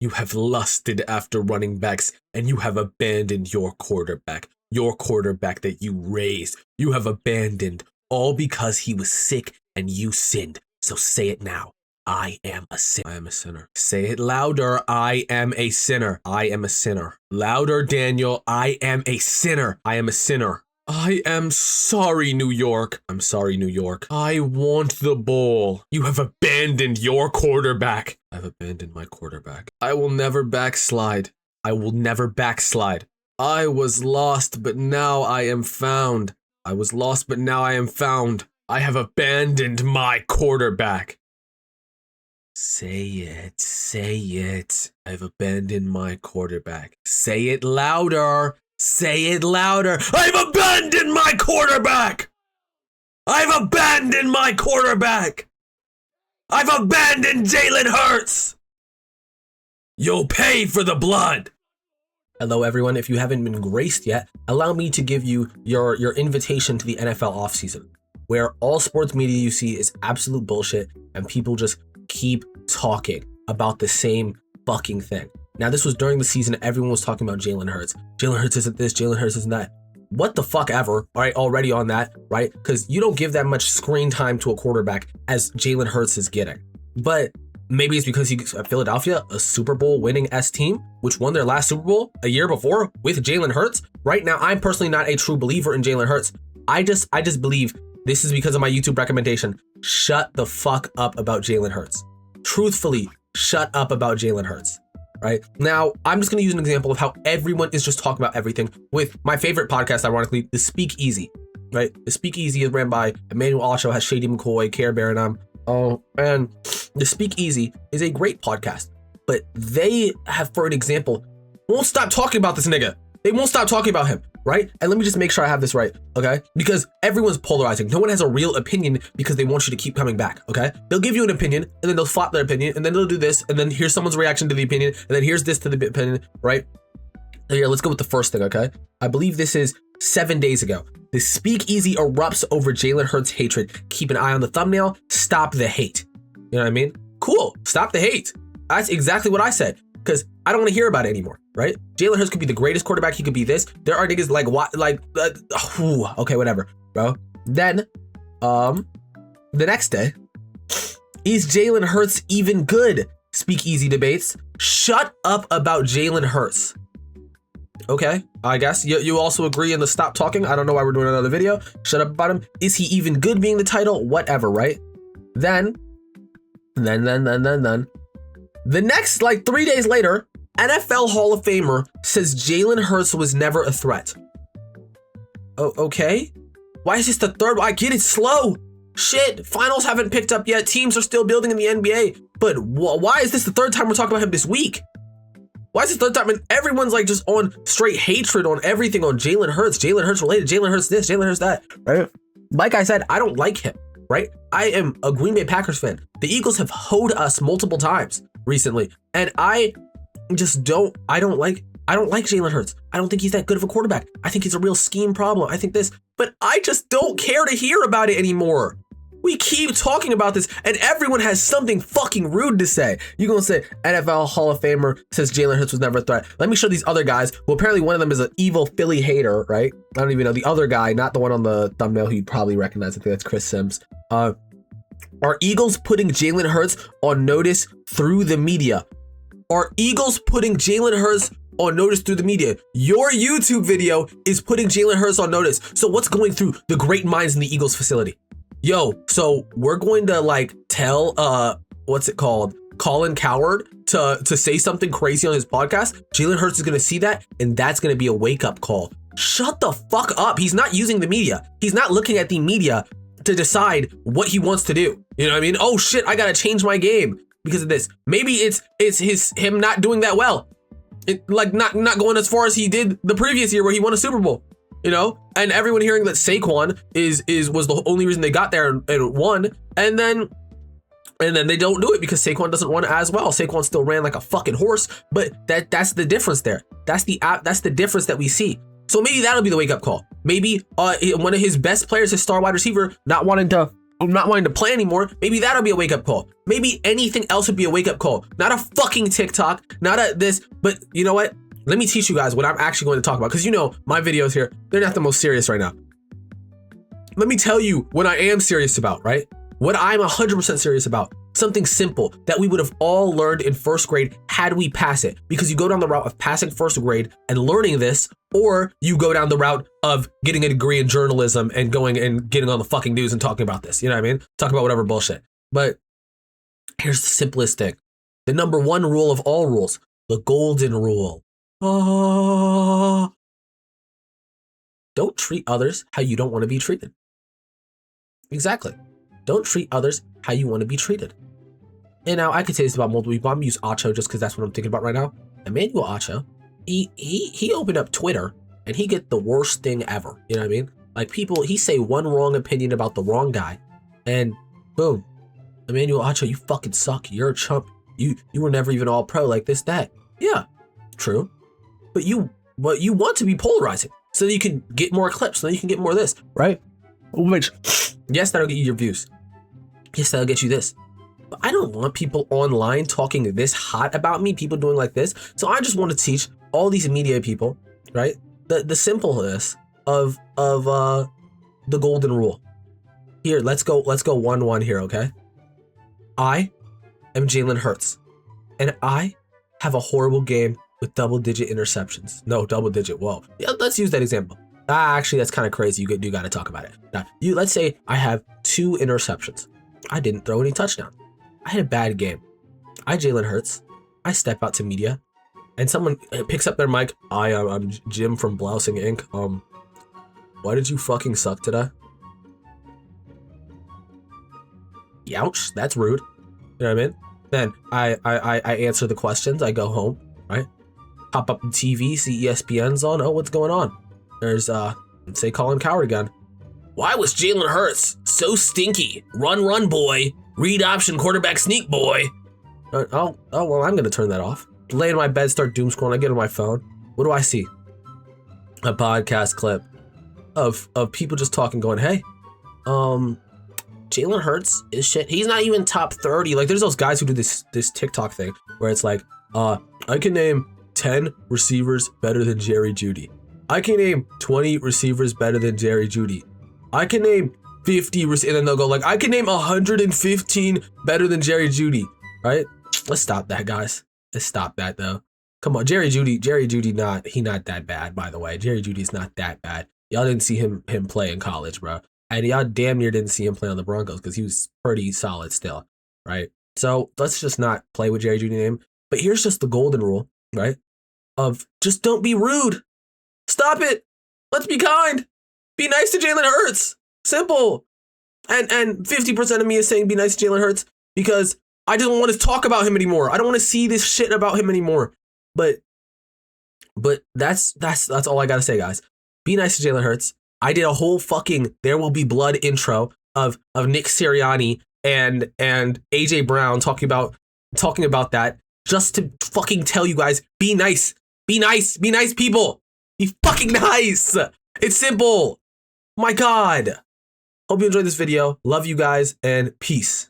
You have lusted after running backs, and you have abandoned your quarterback that you raised. You have abandoned, all because he was sick and you sinned. So say it now. I am a sinner. I am a sinner. Say it louder. I am a sinner. I am a sinner. Louder, Daniel. I am a sinner. I am a sinner. I am sorry, New York. I'm sorry, New York. I want the ball. You have abandoned your quarterback. I've abandoned my quarterback. I will never backslide. I will never backslide. I was lost, but now I am found. I was lost, but now I am found. I have abandoned my quarterback. Say it. Say it. I've abandoned my quarterback. Say it louder. Say it louder. I've abandoned my quarterback. I've abandoned my quarterback. I've abandoned Jalen Hurts. You'll pay for the blood. Hello, everyone. If you haven't been graced yet, allow me to give you your invitation to the NFL offseason, where all sports media you see is absolute bullshit and people just keep talking about the same fucking thing. Now, this was during the season. Everyone was talking about Jalen Hurts. Jalen Hurts isn't this. Jalen Hurts isn't that. What the fuck ever, all right, already on that, right? Because you don't give that much screen time to a quarterback as Jalen Hurts is getting. But maybe it's because he's at Philadelphia, a Super Bowl winning S team, which won their last Super Bowl a year before with Jalen Hurts. Right now, I'm personally not a true believer in Jalen Hurts. I just believe this is because of my YouTube recommendation. Shut the fuck up about Jalen Hurts. Truthfully, shut up about Jalen Hurts. Right now, I'm just going to use an example of how everyone is just talking about everything with my favorite podcast, ironically, The Speak Easy. Right? The Speak Easy is ran by Emmanuel Osho, has Shady McCoy, Care Bear, and and The Speak Easy is a great podcast. But they have, for an example, won't stop talking about this nigga. They won't stop talking about him. Right? And let me just make sure I have this right, okay? Because everyone's polarizing. No one has a real opinion because they want you to keep coming back, okay? They'll give you an opinion, and then they'll flop their opinion, and then they'll do this, and then here's someone's reaction to the opinion, and then here's this to the opinion, right? So here, let's go with the first thing, okay? I believe this is 7 days ago. The Speakeasy erupts over Jalen Hurts' hatred. Keep an eye on the thumbnail. Stop the hate. You know what I mean? Cool. Stop the hate. That's exactly what I said. Because I don't want to hear about it anymore, right? Jalen Hurts could be the greatest quarterback. He could be this. There are niggas like what, okay, whatever, bro. Then, the next day, is Jalen Hurts even good? Speakeasy debates. Shut up about Jalen Hurts. Okay, I guess you also agree in the stop talking. I don't know why we're doing another video. Shut up about him. Is he even good being the title? Whatever, right? Then. The next, 3 days later, NFL Hall of Famer says Jalen Hurts was never a threat. Oh, okay. Why is this the third? I get it, slow. Shit, finals haven't picked up yet. Teams are still building in the NBA. But why is this the third time we're talking about him this week? Why is this the third time? And everyone's just on straight hatred on everything on Jalen Hurts. Jalen Hurts related. Jalen Hurts this. Jalen Hurts that. Right? Like I said, I don't like him. Right? I am a Green Bay Packers fan. The Eagles have hoed us multiple times recently, and I don't like Jalen Hurts. I don't think he's that good of a quarterback. I think he's a real scheme problem. I think this, but I just don't care to hear about it anymore. We keep talking about this, and everyone has something fucking rude to say. You're gonna say NFL Hall of Famer says Jalen Hurts was never a threat. Let me show these other guys. Well, apparently one of them is an evil Philly hater, right? I don't even know the other guy, not the one on the thumbnail who you probably recognize. I think that's Chris Sims. Are Eagles putting Jalen Hurts on notice through the media? Are Eagles putting Jalen Hurts on notice through the media? Your YouTube video is putting Jalen Hurts on notice. So what's going through the great minds in the Eagles facility? Yo, so we're going to tell what's it called? Colin Cowherd to say something crazy on his podcast. Jalen Hurts is going to see that, and that's going to be a wake-up call. Shut the fuck up. He's not using the media. He's not looking at the media to decide what he wants to do. You know what I mean? Oh shit, I gotta change my game because of this. Maybe it's him not doing that well. Not going as far as he did the previous year where he won a Super Bowl. You know? And everyone hearing that Saquon was the only reason they got there and won. And then they don't do it because Saquon doesn't run as well. Saquon still ran like a fucking horse, but that's the difference there. That's the difference that we see. So maybe that'll be the wake-up call. Maybe one of his best players, his star wide receiver, not wanting to I'm not wanting to play anymore. Maybe that'll be a wake up call. Maybe anything else would be a wake up call. Not a fucking TikTok, not a this, but you know what? Let me teach you guys what I'm actually going to talk about, because you know my videos here, they're not the most serious right now. Let me tell you what I am serious about, right? What I'm 100% serious about. Something simple that we would have all learned in first grade had we pass it. Because you go down the route of passing first grade and learning this, or you go down the route of getting a degree in journalism and going and getting on the fucking news and talking about this. You know what I mean? Talk about whatever bullshit. But here's the simplest thing. The number one rule of all rules, the golden rule. Don't treat others how you don't want to be treated. Exactly. Don't treat others how you want to be treated. And now I could say this about multiple people. I'm gonna use Acho just because that's what I'm thinking about right now. Emmanuel Acho, he opened up Twitter and he get the worst thing ever. You know what I mean? Like people, he say one wrong opinion about the wrong guy, and boom, Emmanuel Acho, you fucking suck. You're a chump. You were never even all pro like this, that. Yeah, true. But you want to be polarizing so that you can get more clips, so that you can get more of this, right? Which, yes, that'll get you your views. Yes, that'll get you this. But I don't want people online talking this hot about me, people doing like this. So I just want to teach all these media people, right? The simpleness of the golden rule. Here, let's go 1-1 here, okay? I am Jalen Hurts, and I have a horrible game with double-digit interceptions. No, double-digit. Whoa. Yeah, let's use that example. Actually, that's kind of crazy. You do got to talk about it. Now, let's say I have 2 interceptions. I didn't throw any touchdowns. I had a bad game. I, Jalen Hurts, I step out to media, and someone picks up their mic. I'm Jim from Blousing Inc. Why did you fucking suck today? Youch, that's rude. You know what I mean? Then I answer the questions. I go home, right? Pop up the TV, see ESPN's on. Oh, what's going on? There's say Colin Cowherd again. Why was Jalen Hurts so stinky? Run, boy. Read option quarterback sneak, boy. Oh, well, I'm gonna turn that off. Lay in my bed, start doom scrolling. I get on my phone. What do I see? A podcast clip of people just talking, going, hey, Jalen Hurts is shit. He's not even top 30. Like, there's those guys who do this TikTok thing where it's like, I can name 10 receivers better than Jerry Jeudy. I can name 20 receivers better than Jerry Jeudy. I can name 50 and then they'll go like, I can name 115 better than Jerry Jeudy, right? Let's stop that, guys. Let's stop that, though. Come on, Jerry Jeudy, he not that bad, by the way. Jerry Judy's not that bad. Y'all didn't see him play in college, bro. And y'all damn near didn't see him play on the Broncos because he was pretty solid still, right? So let's just not play with Jerry Jeudy's name. But here's just the golden rule, right? Of just don't be rude. Stop it. Let's be kind. Be nice to Jalen Hurts. Simple. And 50% of me is saying be nice to Jalen Hurts because I don't want to talk about him anymore. I don't want to see this shit about him anymore. But that's all I gotta say, guys. Be nice to Jalen Hurts. I did a whole fucking There Will Be Blood intro of Nick Sirianni and AJ Brown talking about that just to fucking tell you guys, be nice. Be nice. Be nice people. Be fucking nice. It's simple. My God. Hope you enjoyed this video. Love you guys and peace.